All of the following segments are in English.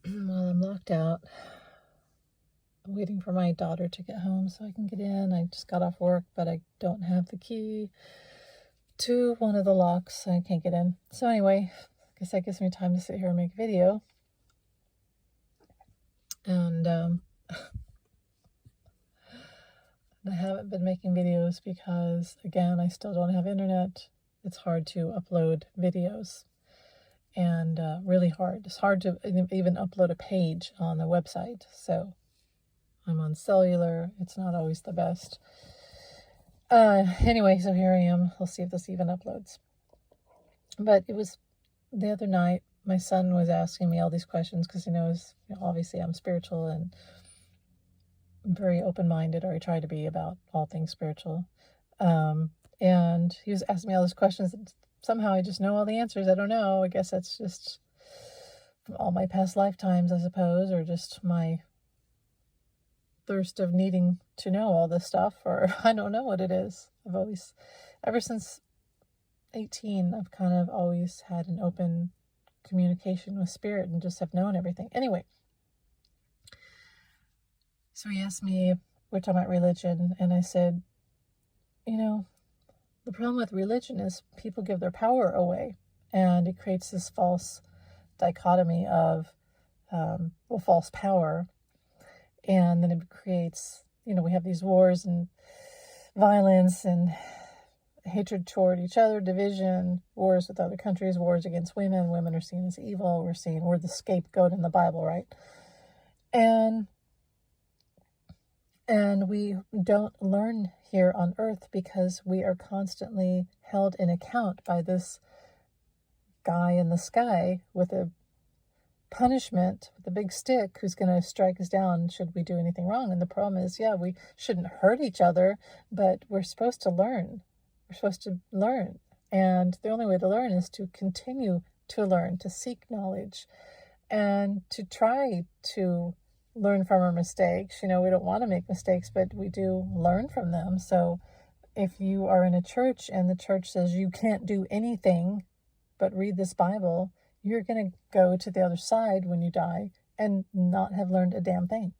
While I'm locked out, I'm waiting for my daughter to get home so I can get in. I just got off work, but I don't have the key to one of the locks, so I can't get in. So anyway, I guess that gives me time to sit here and make a video. And I haven't been making videos because, again, I still don't have internet. It's hard to upload videos. And really hard. It's hard to even upload a page on the website. So I'm on cellular. It's not always the best. Anyway, so here I am. We'll see if this even uploads. But it was the other night, my son was asking me all these questions because he knows, obviously I'm spiritual and very open-minded, or I try to be, about all things spiritual. And he was asking me all these questions. Somehow I just know all the answers. I don't know. I guess that's just from all my past lifetimes, I suppose, or just my thirst of needing to know all this stuff, or I don't know what it is. I've always, ever since 18, I've kind of always had an open communication with spirit and just have known everything. Anyway, so he asked me, we're talking about religion, and I said, the problem with religion is people give their power away, and it creates this false dichotomy of, false power. And then it creates, we have these wars and violence and hatred toward each other, division, wars with other countries, wars against women. Women are seen as evil. We're the scapegoat in the Bible, right? And we don't learn here on earth because we are constantly held in account by this guy in the sky with a punishment, with a big stick, who's going to strike us down should we do anything wrong. And the problem is, we shouldn't hurt each other, but we're supposed to learn. We're supposed to learn. And the only way to learn is to continue to learn, to seek knowledge, and to try to learn from our mistakes. We don't want to make mistakes, but we do learn from them. So if you are in a church and the church says you can't do anything but read this Bible, you're going to go to the other side when you die and not have learned a damn thing.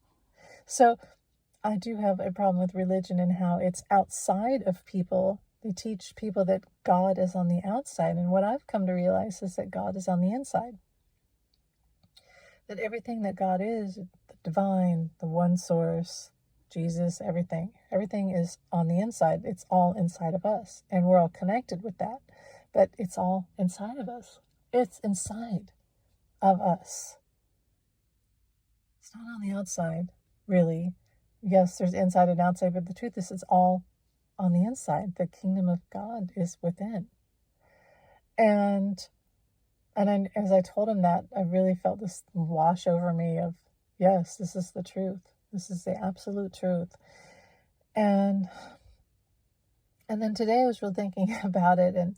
So I do have a problem with religion and how it's outside of people. They teach people that God is on the outside. And what I've come to realize is that God is on the inside. That everything that God is, the divine, the one source, Jesus, everything is on the inside. It's all inside of us. And we're all connected with that. But it's all inside of us. It's inside of us. It's not on the outside, really. Yes, there's inside and outside, but the truth is it's all on the inside. The kingdom of God is within. And as I told him that, I really felt this wash over me of, yes, this is the truth. This is the absolute truth. And then today I was really thinking about it and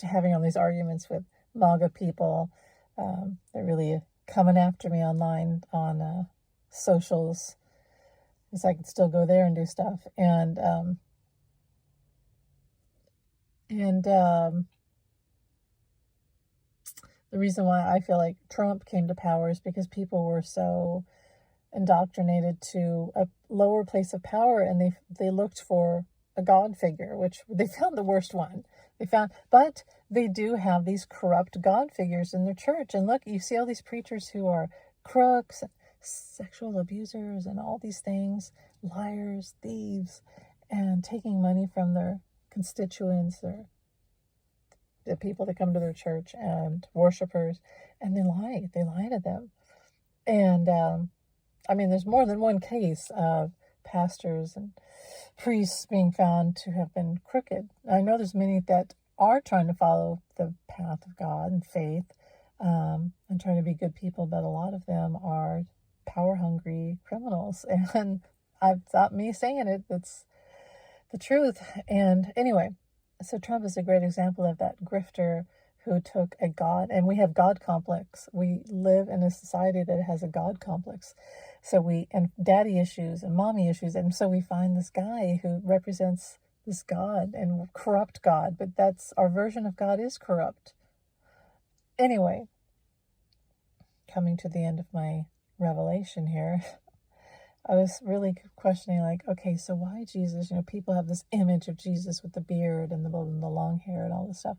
having all these arguments with MAGA people. They're really coming after me online on socials, because I can still go there and do stuff. And the reason why I feel like Trump came to power is because people were so indoctrinated to a lower place of power, and they looked for a God figure, which they found the worst one. But they do have these corrupt God figures in their church. And look, you see all these preachers who are crooks, sexual abusers, and all these things, liars, thieves, and taking money from their constituents, or the people that come to their church, and worshipers, and they lie to them. And there's more than one case of pastors and priests being found to have been crooked. I know there's many that are trying to follow the path of God and faith, and trying to be good people, but a lot of them are power-hungry criminals. And it's not me saying it, it's the truth. And anyway, so Trump is a great example of that grifter who took a God, and we have God complex. We live in a society that has a God complex. And daddy issues and mommy issues. And so we find this guy who represents this God and corrupt God, but that's our version of God is corrupt. Anyway, coming to the end of my revelation here, I was really questioning, like, okay, so why Jesus? People have this image of Jesus with the beard and the long hair and all this stuff.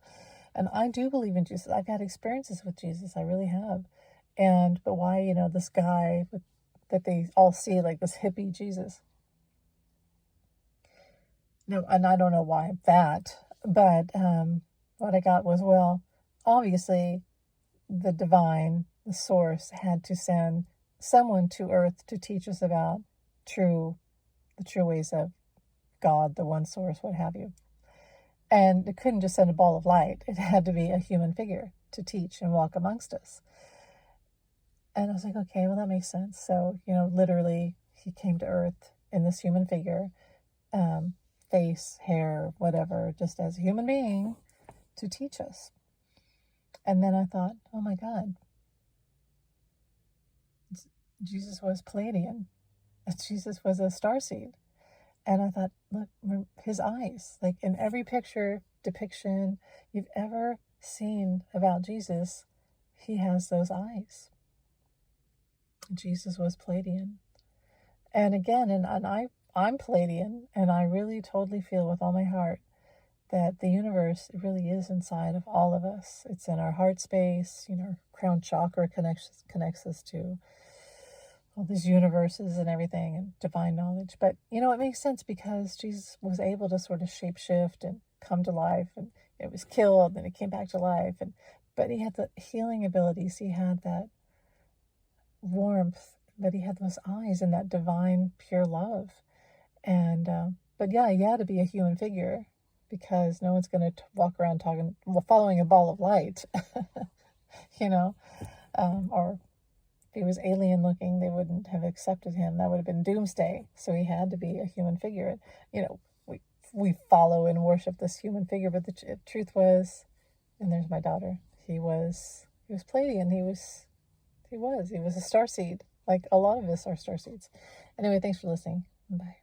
And I do believe in Jesus. I've had experiences with Jesus. I really have. But why, this guy that they all see, like this hippie Jesus? No, and I don't know why that, but what I got was, well, obviously the divine, the source, had to send someone to earth to teach us about the true ways of God, the one source, what have you. And it couldn't just send a ball of light. It had to be a human figure to teach and walk amongst us. And I was like, okay, well, that makes sense. So, literally, he came to earth in this human figure, face, hair, whatever, just as a human being to teach us. And then I thought, oh my God, Jesus was Pleiadian. Jesus was a starseed. And I thought, look, his eyes, like in every depiction you've ever seen about Jesus, he has those eyes. Jesus was Pleiadian. And again, I'm Pleiadian, and I really totally feel with all my heart that the universe really is inside of all of us. It's in our heart space. Our crown chakra connects us to all these universes and everything and divine knowledge. But, it makes sense because Jesus was able to sort of shapeshift and come to life, and it was killed and it came back to life. But he had the healing abilities. He had that warmth, but he had those eyes and that divine pure love. But yeah, he had to be a human figure because no one's going to walk around following a ball of light, or if he was alien looking, they wouldn't have accepted him. That would have been doomsday. So he had to be a human figure. We follow and worship this human figure, but the truth was, and there's my daughter, he was Pleiadian. He was a starseed, like a lot of us are starseeds. Anyway, thanks for listening. Bye.